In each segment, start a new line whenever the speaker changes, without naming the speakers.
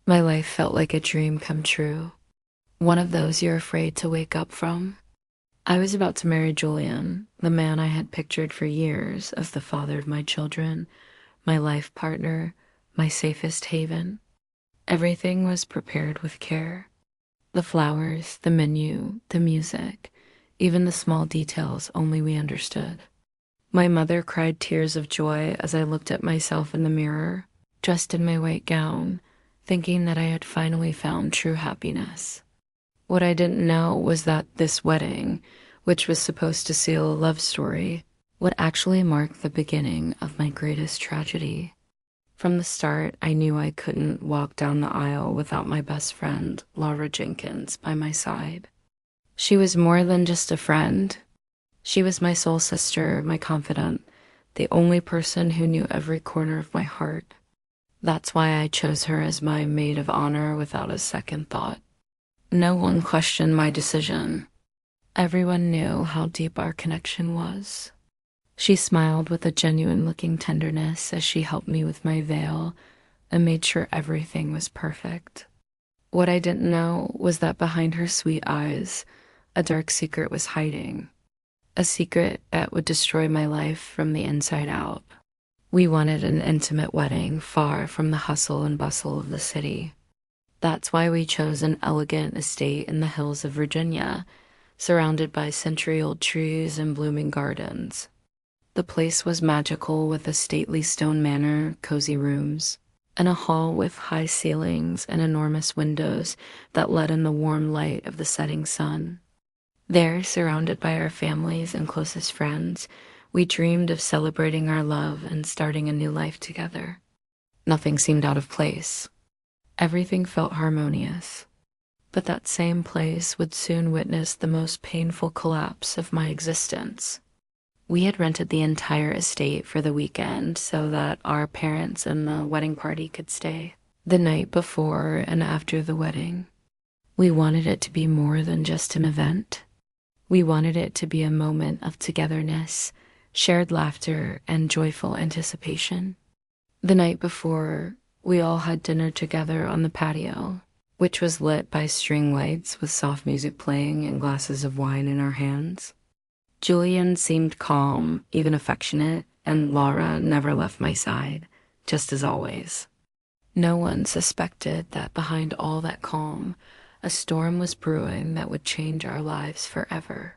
My life felt like a dream come true, one of those you're afraid to wake up from. I was about to marry Julian, the man I had pictured for years as the father of my children, my life partner, my safest haven. Everything was prepared with care. The flowers, the menu, the music, even the small details only we understood. My mother cried tears of joy as I looked at myself in the mirror, dressed in my white gown, thinking that I had finally found true happiness. What I didn't know was that this wedding, which was supposed to seal a love story, would actually mark the beginning of my greatest tragedy. From the start, I knew I couldn't walk down the aisle without my best friend, Laura Jenkins, by my side. She was more than just a friend. She was my soul sister, my confidant, the only person who knew every corner of my heart. That's why I chose her as my maid of honor without a second thought. No one questioned my decision. Everyone knew how deep our connection was. She smiled with a genuine-looking tenderness as she helped me with my veil and made sure everything was perfect. What I didn't know was that behind her sweet eyes, a dark secret was hiding. A secret that would destroy my life from the inside out. We wanted an intimate wedding far from the hustle and bustle of the city. That's why we chose an elegant estate in the hills of Virginia, surrounded by century-old trees and blooming gardens. The place was magical with a stately stone manor, cozy rooms, and a hall with high ceilings and enormous windows that let in the warm light of the setting sun. There, surrounded by our families and closest friends, we dreamed of celebrating our love and starting a new life together. Nothing seemed out of place. Everything felt harmonious. But that same place would soon witness the most painful collapse of my existence. We had rented the entire estate for the weekend so that our parents and the wedding party could stay the night before and after the wedding. We wanted it to be more than just an event. We wanted it to be a moment of togetherness, shared laughter, and joyful anticipation. The night before, we all had dinner together on the patio, which was lit by string lights with soft music playing and glasses of wine in our hands. Julian seemed calm, even affectionate, and Laura never left my side, just as always. No one suspected that behind all that calm, a storm was brewing that would change our lives forever.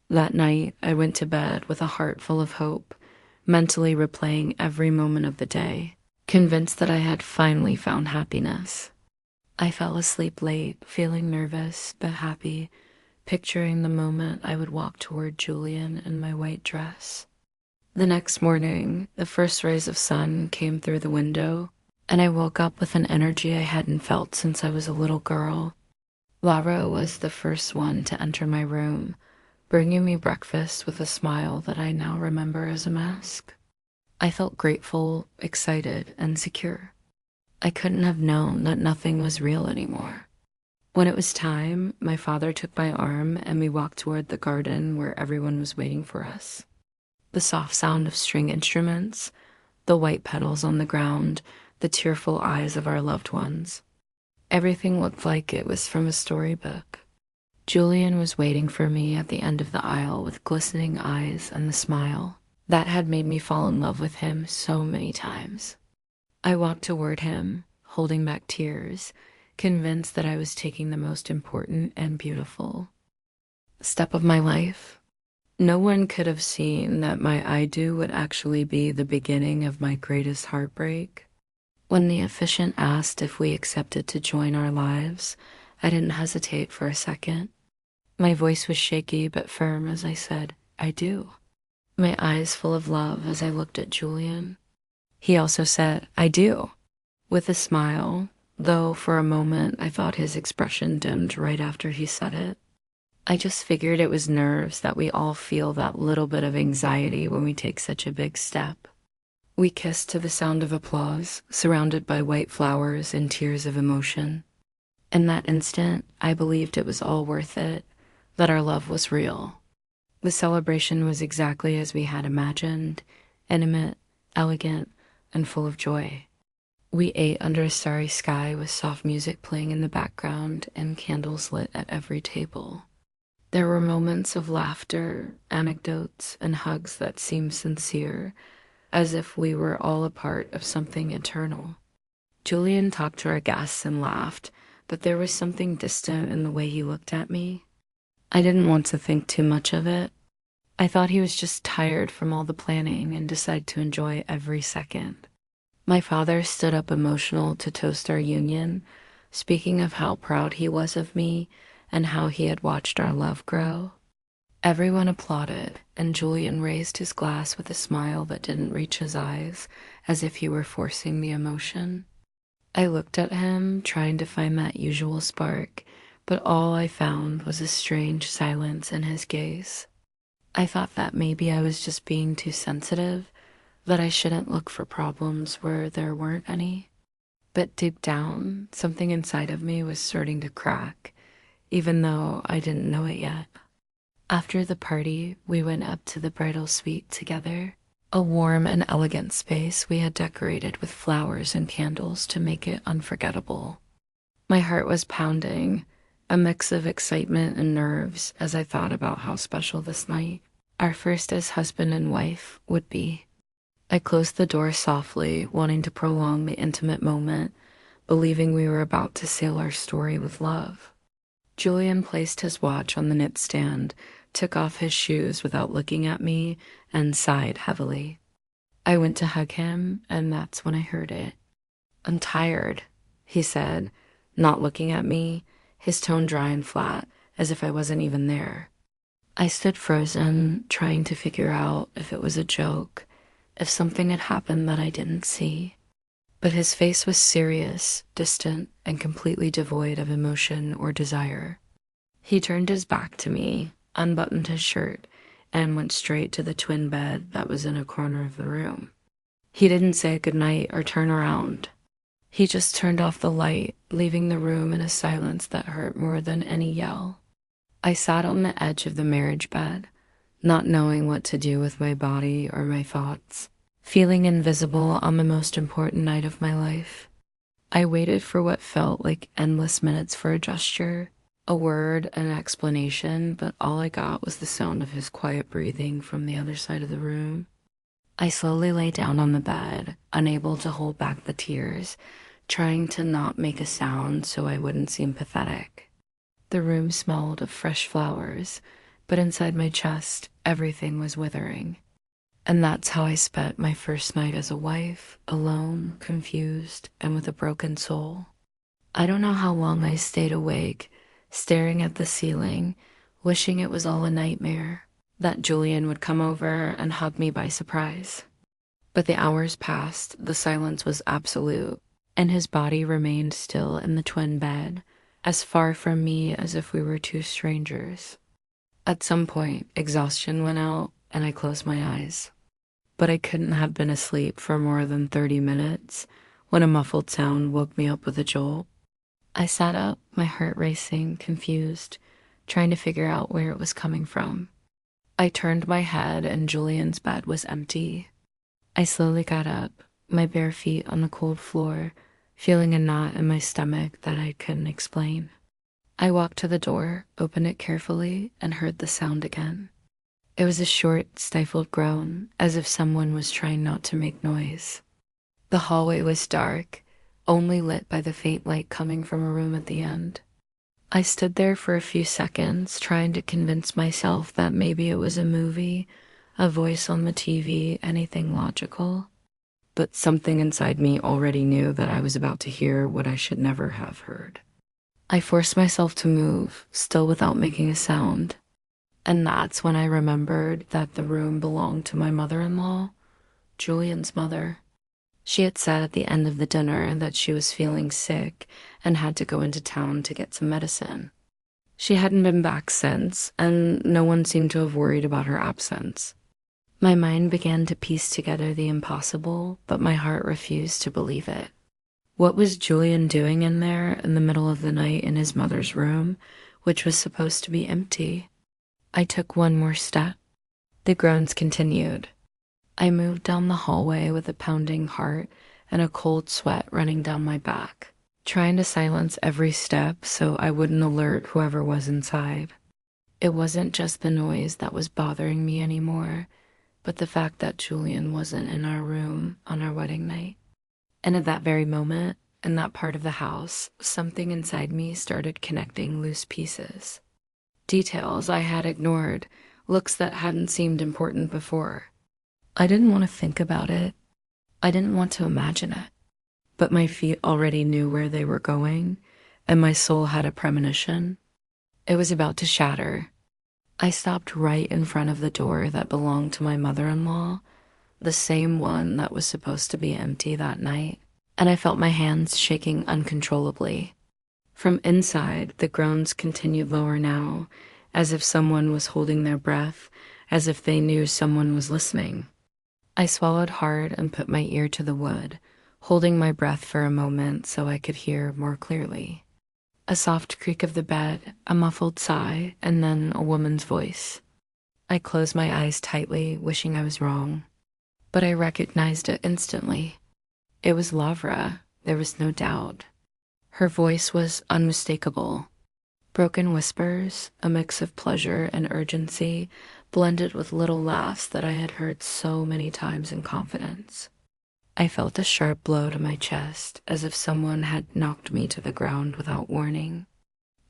That night, I went to bed with a heart full of hope, mentally replaying every moment of the day, convinced that I had finally found happiness. I fell asleep late, feeling nervous but happy, picturing the moment I would walk toward Julian in my white dress. The next morning, the first rays of sun came through the window, and I woke up with an energy I hadn't felt since I was a little girl. Lara was the first one to enter my room, bringing me breakfast with a smile that I now remember as a mask. I felt grateful, excited, and secure. I couldn't have known that nothing was real anymore. When it was time, my father took my arm and we walked toward the garden where everyone was waiting for us. The soft sound of string instruments, the white petals on the ground, the tearful eyes of our loved ones. Everything looked like it was from a storybook. Julian was waiting for me at the end of the aisle with glistening eyes and the smile that had made me fall in love with him so many times. I walked toward him, holding back tears, convinced that I was taking the most important and beautiful step of my life. No one could have seen that my I do would actually be the beginning of my greatest heartbreak. When the officiant asked if we accepted to join our lives, I didn't hesitate for a second. My voice was shaky but firm as I said, I do. My eyes full of love as I looked at Julian. He also said, I do, with a smile, though for a moment I thought his expression dimmed right after he said it. I just figured it was nerves that we all feel that little bit of anxiety when we take such a big step. We kissed to the sound of applause, surrounded by white flowers and tears of emotion. In that instant, I believed it was all worth it, that our love was real. The celebration was exactly as we had imagined, intimate, elegant, and full of joy. We ate under a starry sky with soft music playing in the background and candles lit at every table. There were moments of laughter, anecdotes, and hugs that seemed sincere, as if we were all a part of something eternal. Julian talked to our guests and laughed, but there was something distant in the way he looked at me. I didn't want to think too much of it. I thought he was just tired from all the planning and decided to enjoy every second. My father stood up emotional to toast our union, speaking of how proud he was of me and how he had watched our love grow. Everyone applauded, and Julian raised his glass with a smile that didn't reach his eyes, as if he were forcing the emotion. I looked at him, trying to find that usual spark, but all I found was a strange silence in his gaze. I thought that maybe I was just being too sensitive, that I shouldn't look for problems where there weren't any. But deep down, something inside of me was starting to crack, even though I didn't know it yet. After the party, we went up to the bridal suite together, a warm and elegant space we had decorated with flowers and candles to make it unforgettable. My heart was pounding, a mix of excitement and nerves as I thought about how special this night, our first as husband and wife, would be. I closed the door softly, wanting to prolong the intimate moment, believing we were about to seal our story with love. Julian placed his watch on the nightstand, took off his shoes without looking at me, and sighed heavily. I went to hug him, and that's when I heard it. "I'm tired," he said, not looking at me, his tone dry and flat, as if I wasn't even there. I stood frozen, trying to figure out if it was a joke, if something had happened that I didn't see. But his face was serious, distant, and completely devoid of emotion or desire. He turned his back to me, unbuttoned his shirt, and went straight to the twin bed that was in a corner of the room. He didn't say goodnight or turn around. He just turned off the light, leaving the room in a silence that hurt more than any yell. I sat on the edge of the marriage bed, not knowing what to do with my body or my thoughts, feeling invisible on the most important night of my life. I waited for what felt like endless minutes for a gesture, a word, an explanation, but all I got was the sound of his quiet breathing from the other side of the room. I slowly lay down on the bed, unable to hold back the tears, trying to not make a sound so I wouldn't seem pathetic. The room smelled of fresh flowers, but inside my chest, everything was withering. And that's how I spent my first night as a wife, alone, confused, and with a broken soul. I don't know how long I stayed awake, staring at the ceiling, wishing it was all a nightmare, that Julian would come over and hug me by surprise. But the hours passed, the silence was absolute, and his body remained still in the twin bed, as far from me as if we were two strangers. At some point, exhaustion went out, and I closed my eyes. But I couldn't have been asleep for more than 30 minutes when a muffled sound woke me up with a jolt. I sat up, my heart racing, confused, trying to figure out where it was coming from. I turned my head and Julian's bed was empty. I slowly got up, my bare feet on the cold floor, feeling a knot in my stomach that I couldn't explain. I walked to the door, opened it carefully, and heard the sound again. It was a short, stifled groan, as if someone was trying not to make noise. The hallway was dark, only lit by the faint light coming from a room at the end. I stood there for a few seconds, trying to convince myself that maybe it was a movie, a voice on the TV, anything logical. But something inside me already knew that I was about to hear what I should never have heard. I forced myself to move, still without making a sound. And that's when I remembered that the room belonged to my mother-in-law, Julian's mother. She had said at the end of the dinner that she was feeling sick and had to go into town to get some medicine. She hadn't been back since, and no one seemed to have worried about her absence. My mind began to piece together the impossible, but my heart refused to believe it. What was Julian doing in there in the middle of the night in his mother's room, which was supposed to be empty? I took one more step. The groans continued. I moved down the hallway with a pounding heart and a cold sweat running down my back, trying to silence every step so I wouldn't alert whoever was inside. It wasn't just the noise that was bothering me anymore, but the fact that Julian wasn't in our room on our wedding night. And at that very moment, in that part of the house, something inside me started connecting loose pieces. Details I had ignored, looks that hadn't seemed important before. I didn't want to think about it. I didn't want to imagine it. But my feet already knew where they were going, and my soul had a premonition. It was about to shatter. I stopped right in front of the door that belonged to my mother-in-law, the same one that was supposed to be empty that night, and I felt my hands shaking uncontrollably. From inside, the groans continued lower now, as if someone was holding their breath, as if they knew someone was listening. I swallowed hard and put my ear to the wood, holding my breath for a moment so I could hear more clearly. A soft creak of the bed, a muffled sigh, and then a woman's voice. I closed my eyes tightly, wishing I was wrong. But I recognized it instantly. It was Lavra, there was no doubt. Her voice was unmistakable. Broken whispers, a mix of pleasure and urgency, blended with little laughs that I had heard so many times in confidence. I felt a sharp blow to my chest, as if someone had knocked me to the ground without warning.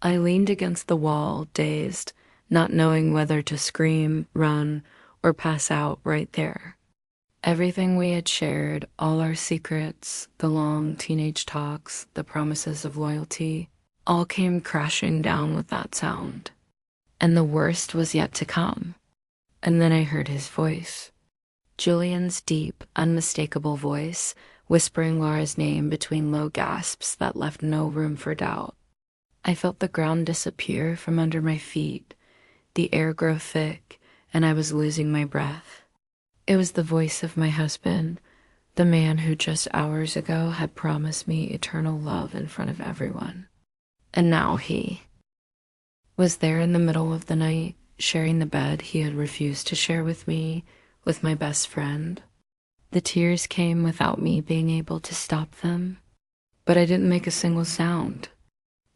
I leaned against the wall, dazed, not knowing whether to scream, run, or pass out right there. Everything we had shared, all our secrets, the long teenage talks, the promises of loyalty, all came crashing down with that sound. And the worst was yet to come. And then I heard his voice. Julian's deep, unmistakable voice, whispering Laura's name between low gasps that left no room for doubt. I felt the ground disappear from under my feet, the air grow thick, and I was losing my breath. It was the voice of my husband, the man who just hours ago had promised me eternal love in front of everyone. And now he was there in the middle of the night, sharing the bed he had refused to share with me, with my best friend. The tears came without me being able to stop them, but I didn't make a single sound.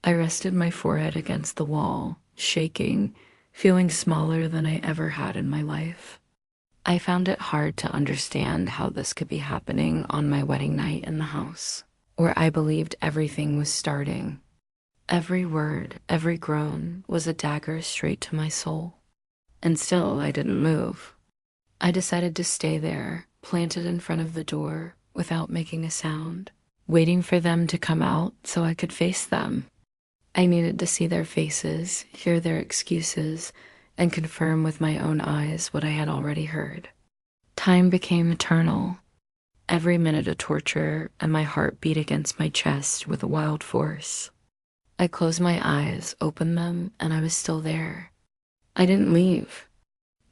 I rested my forehead against the wall, shaking, feeling smaller than I ever had in my life. I found it hard to understand how this could be happening on my wedding night in the house, where I believed everything was starting. Every word, every groan was a dagger straight to my soul. And still I didn't move. I decided to stay there, planted in front of the door, without making a sound, waiting for them to come out so I could face them. I needed to see their faces, hear their excuses, and confirm with my own eyes what I had already heard. Time became eternal. Every minute a torture, and my heart beat against my chest with a wild force. I closed my eyes, opened them, and I was still there. I didn't leave.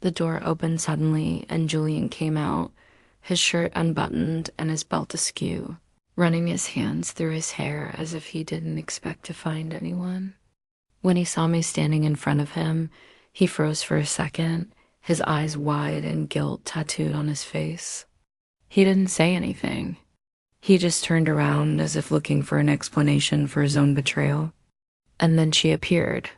The door opened suddenly, and Julian came out, his shirt unbuttoned and his belt askew, running his hands through his hair as if he didn't expect to find anyone. When he saw me standing in front of him, he froze for a second, his eyes wide and guilt tattooed on his face. He didn't say anything. He just turned around as if looking for an explanation for his own betrayal. And then she appeared.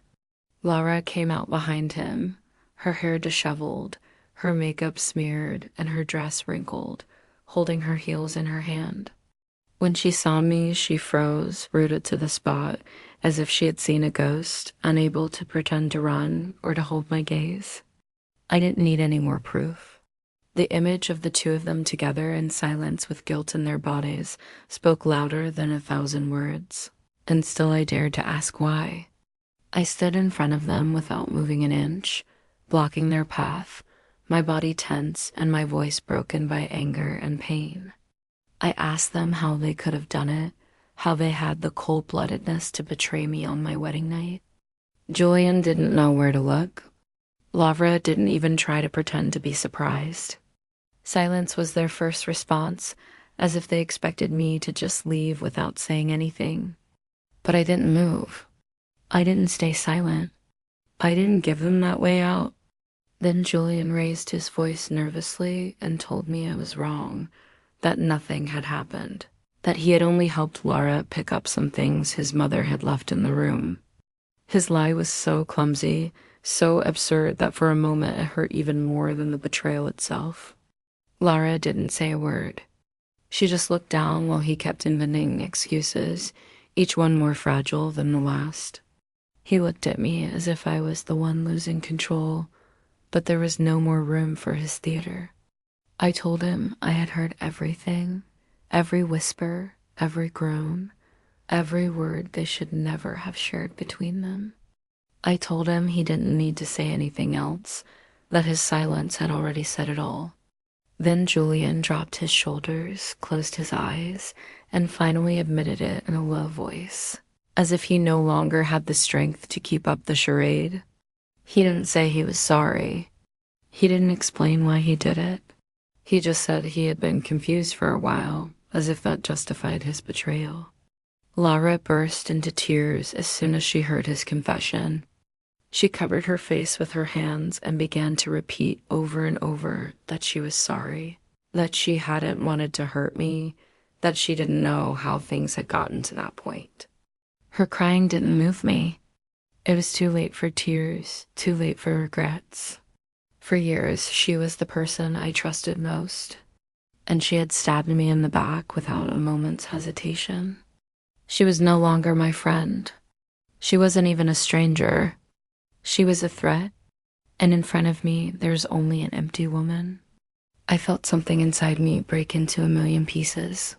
Laura came out behind him, her hair disheveled, her makeup smeared, and her dress wrinkled, holding her heels in her hand. When she saw me, she froze, rooted to the spot, as if she had seen a ghost, unable to pretend to run or to hold my gaze. I didn't need any more proof. The image of the two of them together in silence with guilt in their bodies spoke louder than 1,000 words, and still I dared to ask why. I stood in front of them without moving an inch, blocking their path, my body tense and my voice broken by anger and pain. I asked them how they could have done it, how they had the cold-bloodedness to betray me on my wedding night. Julian didn't know where to look. Lavra didn't even try to pretend to be surprised. Silence was their first response, as if they expected me to just leave without saying anything. But I didn't move. I didn't stay silent. I didn't give them that way out. Then Julian raised his voice nervously and told me I was wrong, that nothing had happened, that he had only helped Laura pick up some things his mother had left in the room. His lie was so clumsy, so absurd that for a moment it hurt even more than the betrayal itself. Laura didn't say a word. She just looked down while he kept inventing excuses, each one more fragile than the last. He looked at me as if I was the one losing control, but there was no more room for his theater. I told him I had heard everything, every whisper, every groan, every word they should never have shared between them. I told him he didn't need to say anything else, that his silence had already said it all. Then Julian dropped his shoulders, closed his eyes, and finally admitted it in a low voice, as if he no longer had the strength to keep up the charade. He didn't say he was sorry. He didn't explain why he did it. He just said he had been confused for a while, as if that justified his betrayal. Laura burst into tears as soon as she heard his confession. She covered her face with her hands and began to repeat over and over that she was sorry, that she hadn't wanted to hurt me, that she didn't know how things had gotten to that point. Her crying didn't move me. It was too late for tears, too late for regrets. For years, she was the person I trusted most, and she had stabbed me in the back without a moment's hesitation. She was no longer my friend. She wasn't even a stranger. She was a threat, and in front of me, there was only an empty woman. I felt something inside me break into a million pieces,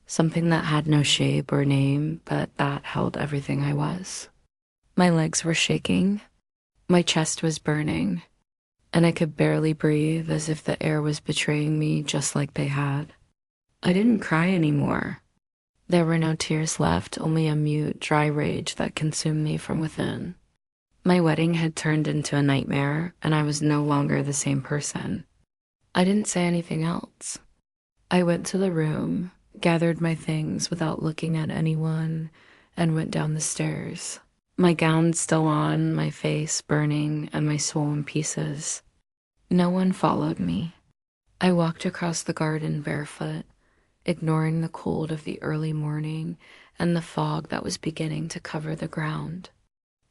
something that had no shape or name, but that held everything I was. My legs were shaking, my chest was burning, and I could barely breathe as if the air was betraying me just like they had. I didn't cry anymore. There were no tears left, only a mute, dry rage that consumed me from within. My wedding had turned into a nightmare, and I was no longer the same person. I didn't say anything else. I went to the room, gathered my things without looking at anyone, and went down the stairs. My gown still on, my face burning, and my soul in pieces. No one followed me. I walked across the garden barefoot, ignoring the cold of the early morning and the fog that was beginning to cover the ground.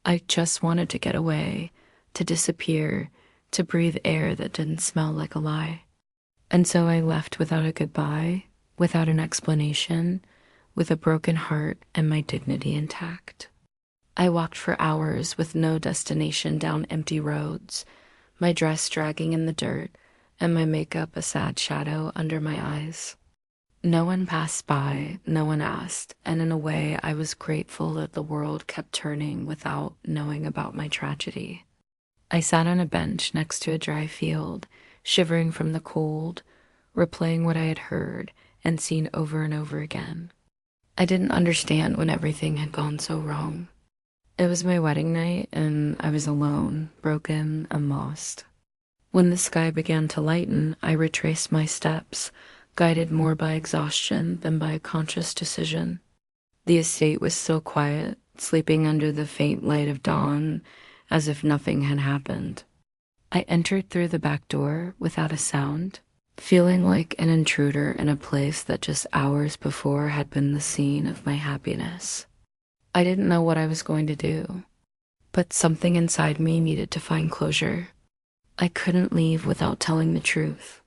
I just wanted to get away, to disappear, to breathe air that didn't smell like a lie. And so I left without a goodbye, without an explanation, with a broken heart and my dignity intact. I walked for hours with no destination down empty roads, my dress dragging in the dirt and my makeup a sad shadow under my eyes. No one passed by, no one asked, and in a way I was grateful that the world kept turning without knowing about my tragedy. I sat on a bench next to a dry field, shivering from the cold, replaying what I had heard and seen over and over again. I didn't understand when everything had gone so wrong. It was my wedding night, and I was alone, broken and lost. When the sky began to lighten, I retraced my steps, guided more by exhaustion than by a conscious decision. The estate was still quiet, sleeping under the faint light of dawn, as if nothing had happened. I entered through the back door without a sound, feeling like an intruder in a place that just hours before had been the scene of my happiness. I didn't know what I was going to do, but something inside me needed to find closure. I couldn't leave without telling the truth.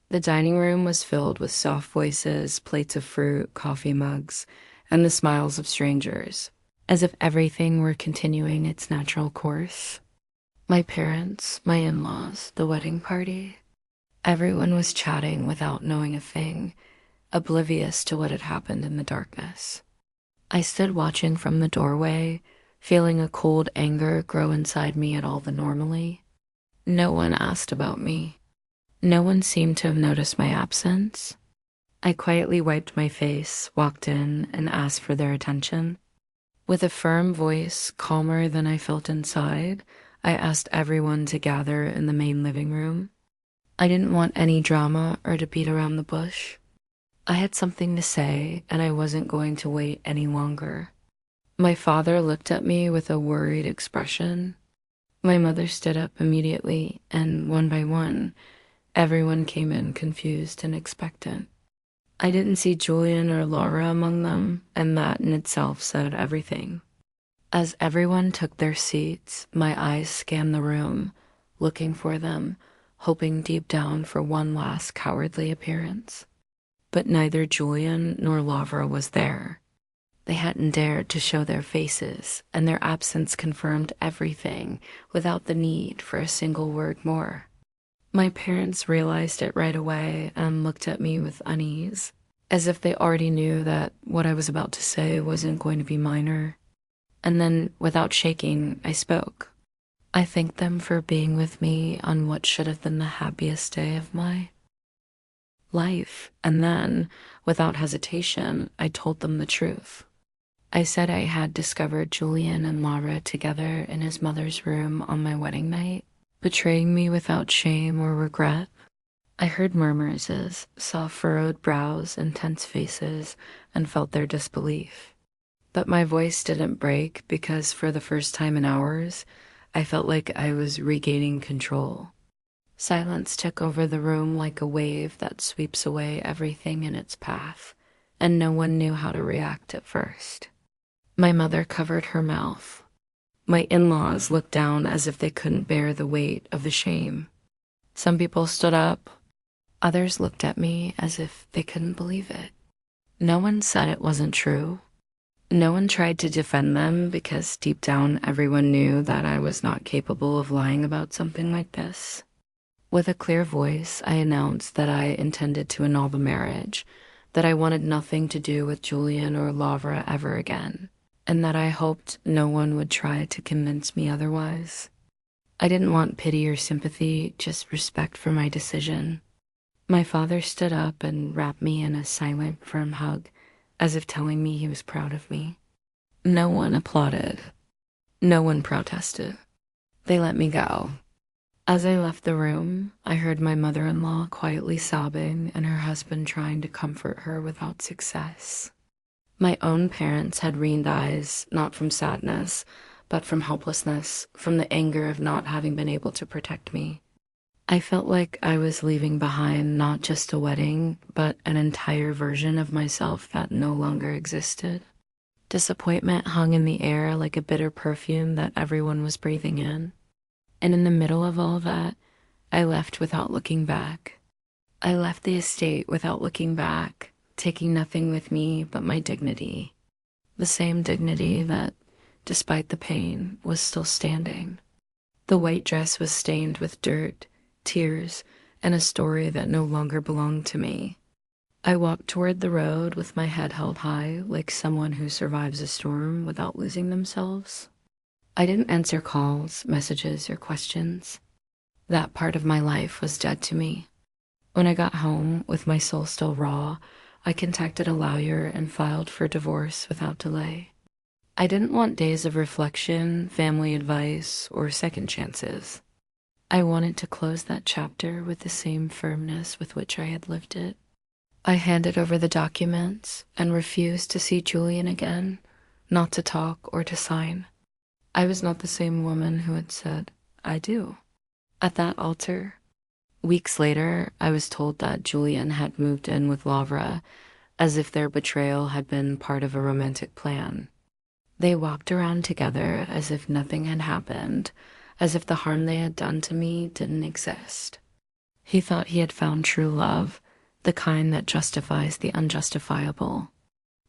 The dining room was filled with soft voices, plates of fruit, coffee mugs, and the smiles of strangers, as if everything were continuing its natural course. My parents, my in-laws, the wedding party. Everyone was chatting without knowing a thing, oblivious to what had happened in the darkness. I stood watching from the doorway, feeling a cold anger grow inside me at all the normally. No one asked about me. No one seemed to have noticed my absence. I quietly wiped my face, walked in, and asked for their attention. With a firm voice, calmer than I felt inside, I asked everyone to gather in the main living room. I didn't want any drama or to beat around the bush. I had something to say, and I wasn't going to wait any longer. My father looked at me with a worried expression. My mother stood up immediately, and one by one, everyone came in confused and expectant. I didn't see Julian or Laura among them, and that in itself said everything. As everyone took their seats, my eyes scanned the room, looking for them, hoping deep down for one last cowardly appearance. But neither Julian nor Laura was there. They hadn't dared to show their faces, and their absence confirmed everything without the need for a single word more. My parents realized it right away and looked at me with unease, as if they already knew that what I was about to say wasn't going to be minor. And then, without shaking, I spoke. I thanked them for being with me on what should have been the happiest day of my life, and then, without hesitation, I told them the truth. I said I had discovered Julian and Laura together in his mother's room on my wedding night, betraying me without shame or regret. I heard murmurs, saw furrowed brows and tense faces, and felt their disbelief. But my voice didn't break because for the first time in hours, I felt like I was regaining control. Silence took over the room like a wave that sweeps away everything in its path, and no one knew how to react at first. My mother covered her mouth. My in-laws looked down as if they couldn't bear the weight of the shame. Some people stood up. Others looked at me as if they couldn't believe it. No one said it wasn't true. No one tried to defend them because deep down everyone knew that I was not capable of lying about something like this. With a clear voice, I announced that I intended to annul the marriage, that I wanted nothing to do with Julian or Laura ever again, and that I hoped no one would try to convince me otherwise. I didn't want pity or sympathy, just respect for my decision. My father stood up and wrapped me in a silent, firm hug, as if telling me he was proud of me. No one applauded. No one protested. They let me go. As I left the room, I heard my mother-in-law quietly sobbing and her husband trying to comfort her without success. My own parents had weaned eyes, not from sadness, but from helplessness, from the anger of not having been able to protect me. I felt like I was leaving behind not just a wedding, but an entire version of myself that no longer existed. Disappointment hung in the air like a bitter perfume that everyone was breathing in. And in the middle of all that, I left without looking back. I left the estate without looking back, taking nothing with me but my dignity. The same dignity that, despite the pain, was still standing. The white dress was stained with dirt, tears, and a story that no longer belonged to me. I walked toward the road with my head held high, like someone who survives a storm without losing themselves. I didn't answer calls, messages, or questions. That part of my life was dead to me. When I got home, with my soul still raw, I contacted a lawyer and filed for divorce without delay. I didn't want days of reflection, family advice, or second chances. I wanted to close that chapter with the same firmness with which I had lived it. I handed over the documents and refused to see Julian again, not to talk or to sign. I was not the same woman who had said, "I do," at that altar. Weeks later, I was told that Julian had moved in with Laura, as if their betrayal had been part of a romantic plan. They walked around together as if nothing had happened, as if the harm they had done to me didn't exist. He thought he had found true love, the kind that justifies the unjustifiable.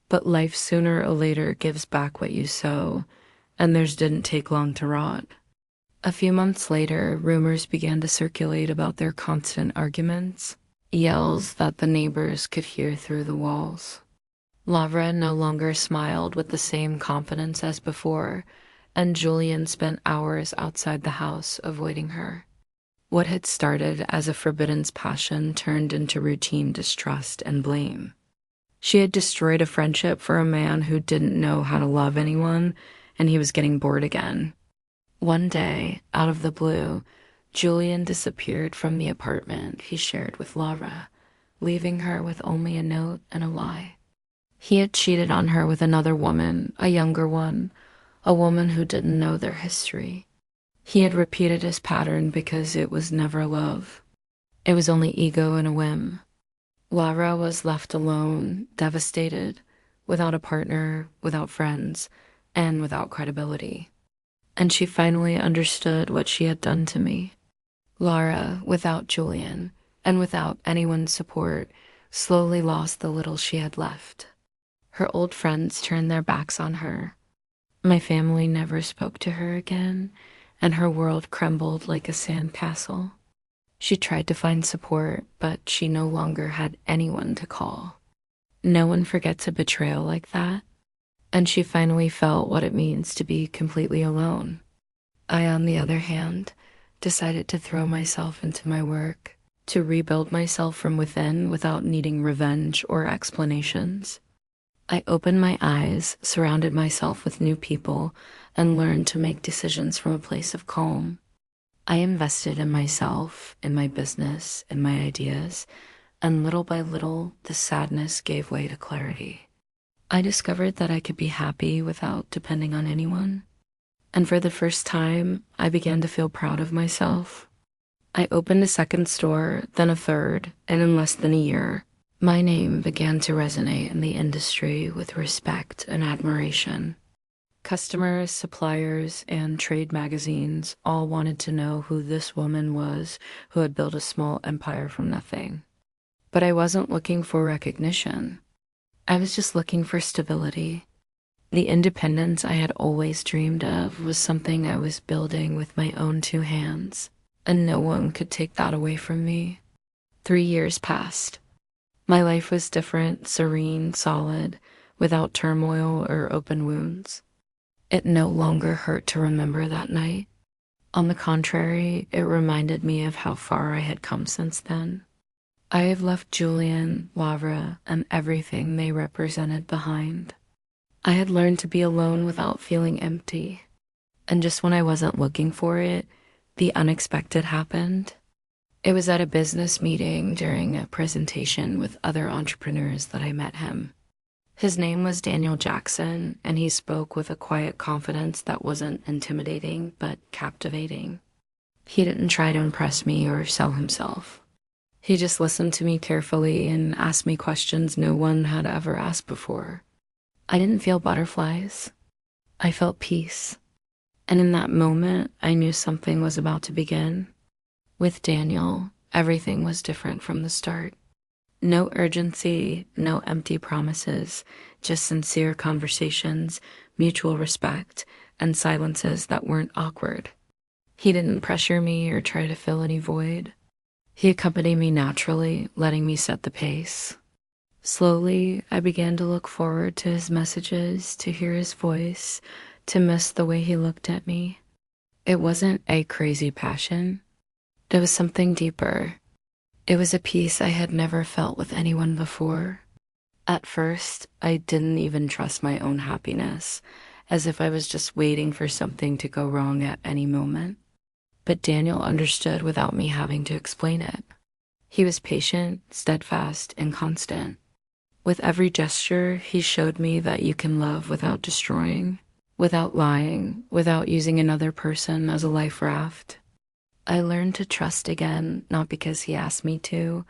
But life sooner or later gives back what you sow, and theirs didn't take long to rot. A few months later, rumors began to circulate about their constant arguments, yells that the neighbors could hear through the walls. Laura no longer smiled with the same confidence as before, and Julian spent hours outside the house avoiding her. What had started as a forbidden passion turned into routine distrust and blame. She had destroyed a friendship for a man who didn't know how to love anyone, and he was getting bored again. One day, out of the blue, Julian disappeared from the apartment he shared with Laura, leaving her with only a note and a lie. He had cheated on her with another woman, a younger one, a woman who didn't know their history. He had repeated his pattern because it was never love. It was only ego and a whim. Lara was left alone, devastated, without a partner, without friends, and without credibility. And she finally understood what she had done to me. Lara, without Julian, and without anyone's support, slowly lost the little she had left. Her old friends turned their backs on her. My family never spoke to her again, and her world crumbled like a sandcastle. She tried to find support, but she no longer had anyone to call. No one forgets a betrayal like that, and she finally felt what it means to be completely alone. I, on the other hand, decided to throw myself into my work, to rebuild myself from within without needing revenge or explanations. I opened my eyes, surrounded myself with new people, and learned to make decisions from a place of calm. I invested in myself, in my business, in my ideas, and little by little, the sadness gave way to clarity. I discovered that I could be happy without depending on anyone. And for the first time, I began to feel proud of myself. I opened a second store, then a third, and in less than a year, my name began to resonate in the industry with respect and admiration. Customers, suppliers, and trade magazines all wanted to know who this woman was who had built a small empire from nothing. But I wasn't looking for recognition. I was just looking for stability. The independence I had always dreamed of was something I was building with my own two hands, and no one could take that away from me. 3 years passed. My life was different, serene, solid, without turmoil or open wounds. It no longer hurt to remember that night. On the contrary, it reminded me of how far I had come since then. I have left Julian, Lara, and everything they represented behind. I had learned to be alone without feeling empty. And just when I wasn't looking for it, the unexpected happened. It was at a business meeting during a presentation with other entrepreneurs that I met him. His name was Daniel Jackson, and he spoke with a quiet confidence that wasn't intimidating, but captivating. He didn't try to impress me or sell himself. He just listened to me carefully and asked me questions no one had ever asked before. I didn't feel butterflies. I felt peace. And in that moment, I knew something was about to begin. With Daniel, everything was different from the start. No urgency, no empty promises, just sincere conversations, mutual respect, and silences that weren't awkward. He didn't pressure me or try to fill any void. He accompanied me naturally, letting me set the pace. Slowly, I began to look forward to his messages, to hear his voice, to miss the way he looked at me. It wasn't a crazy passion. There was something deeper. It was a peace I had never felt with anyone before. At first, I didn't even trust my own happiness, as if I was just waiting for something to go wrong at any moment. But Daniel understood without me having to explain it. He was patient, steadfast, and constant. With every gesture, he showed me that you can love without destroying, without lying, without using another person as a life raft. I learned to trust again, not because he asked me to,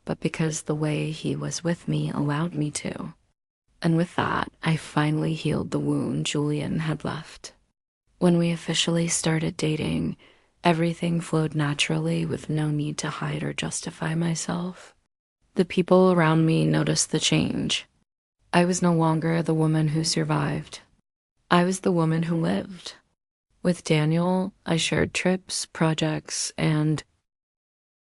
but because the way he was with me allowed me to. And with that, I finally healed the wound Julian had left. When we officially started dating, everything flowed naturally with no need to hide or justify myself. The people around me noticed the change. I was no longer the woman who survived. I was the woman who lived. With Daniel, I shared trips, projects, and